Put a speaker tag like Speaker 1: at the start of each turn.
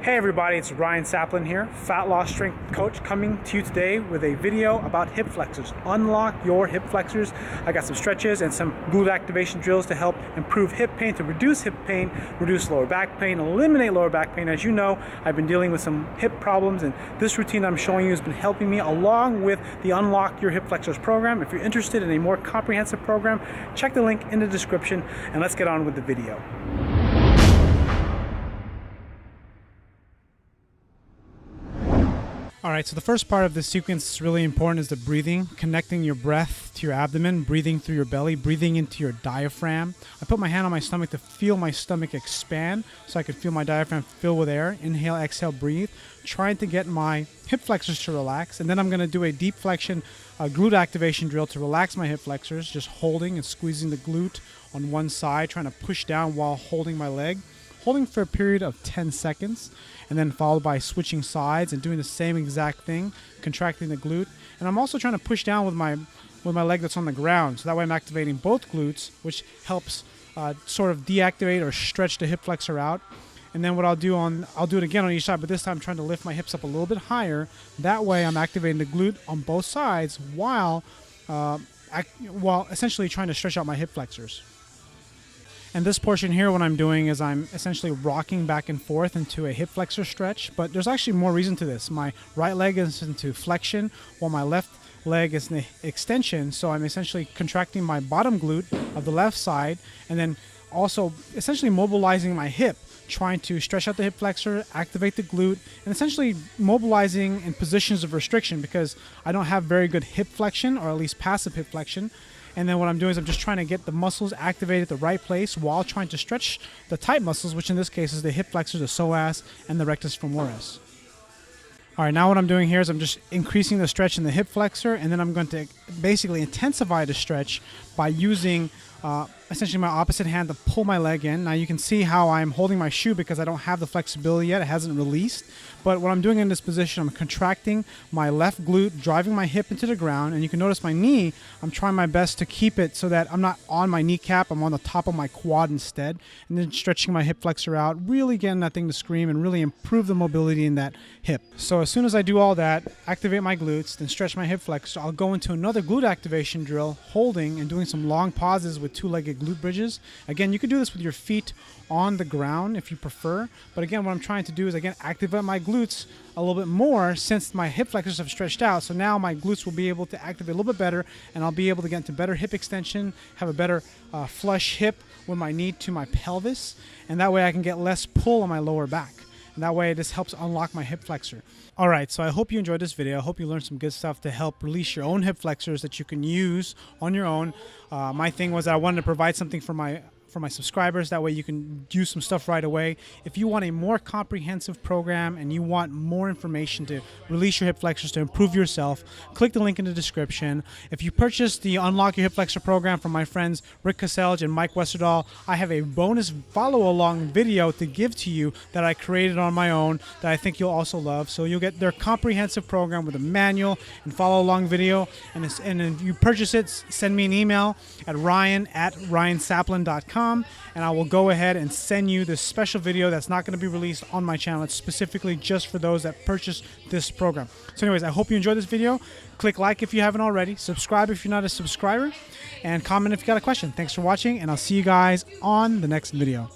Speaker 1: Hey everybody, it's Ryan Saplin here, Fat Loss Strength Coach, coming to you today with a video about hip flexors. Unlock your hip flexors. I got some stretches and some glute activation drills to help improve hip pain, to reduce hip pain, reduce lower back pain, eliminate lower back pain. As you know, I've been dealing with some hip problems, and this routine I'm showing you has been helping me, along with the Unlock Your Hip Flexors program. If you're interested in a more comprehensive program, check the link in the description, and let's get on with the video. All right, so the first part of this sequence is really important, is the breathing, connecting your breath to your abdomen, breathing through your belly, breathing into your diaphragm. I put my hand on my stomach to feel my stomach expand so I could feel my diaphragm fill with air. Inhale, exhale, breathe, trying to get my hip flexors to relax. And then I'm gonna do a deep flexion glute activation drill to relax my hip flexors, just holding and squeezing the glute on one side, trying to push down while holding my leg. Holding for a period of 10 seconds, and then followed by switching sides and doing the same exact thing, contracting the glute. And I'm also trying to push down with my leg that's on the ground, so that way I'm activating both glutes, which helps sort of deactivate or stretch the hip flexor out. And then what I'll do it again on each side, but this time I'm trying to lift my hips up a little bit higher. That way I'm activating the glute on both sides while essentially trying to stretch out my hip flexors. And this portion here, what I'm doing is I'm essentially rocking back and forth into a hip flexor stretch, but there's actually more reason to this. My right leg is into flexion while my left leg is in the extension, so I'm essentially contracting my bottom glute of the left side and then also essentially mobilizing my hip, trying to stretch out the hip flexor, activate the glute, and essentially mobilizing in positions of restriction because I don't have very good hip flexion, or at least passive hip flexion. And then what I'm doing is I'm just trying to get the muscles activated at the right place while trying to stretch the tight muscles, which in this case is the hip flexors, the psoas, and the rectus femoris. All right, now what I'm doing here is I'm just increasing the stretch in the hip flexor, and then I'm going to basically intensify the stretch by using essentially my opposite hand to pull my leg in. Now you can see how I'm holding my shoe because I don't have the flexibility yet. It hasn't released. But what I'm doing in this position, I'm contracting my left glute, driving my hip into the ground. And you can notice my knee, I'm trying my best to keep it so that I'm not on my kneecap, I'm on the top of my quad instead. And then stretching my hip flexor out, really getting that thing to scream and really improve the mobility in that hip. So as soon as I do all that, activate my glutes, then stretch my hip flexor, I'll go into another glute activation drill, holding and doing some long pauses with two-legged glute bridges. Again, you can do this with your feet on the ground if you prefer, but again, what I'm trying to do is again activate my glutes a little bit more since my hip flexors have stretched out. So now my glutes will be able to activate a little bit better, and I'll be able to get into better hip extension, have a better flush hip with my knee to my pelvis, and that way I can get less pull on my lower back. And that way this helps unlock my hip flexor. All right, so I hope you enjoyed this video. I hope you learned some good stuff to help release your own hip flexors that you can use on your own. My thing was that I wanted to provide something for my subscribers. That way you can use some stuff right away. If you want a more comprehensive program and you want more information to release your hip flexors to improve yourself, click the link in the description. If you purchase the Unlock Your Hip Flexor program from my friends Rick Kaselj and Mike Westerdal, I have a bonus follow-along video to give to you that I created on my own that I think you'll also love. So you'll get their comprehensive program with a manual and follow-along video. And if you purchase it, send me an email at ryan@ryansaplin.com. And I will go ahead and send you this special video that's not going to be released on my channel. It's specifically just for those that purchase this program. So anyways, I hope you enjoyed this video. Click like if you haven't already. Subscribe if you're not a subscriber. And comment if you got a question. Thanks for watching, and I'll see you guys on the next video.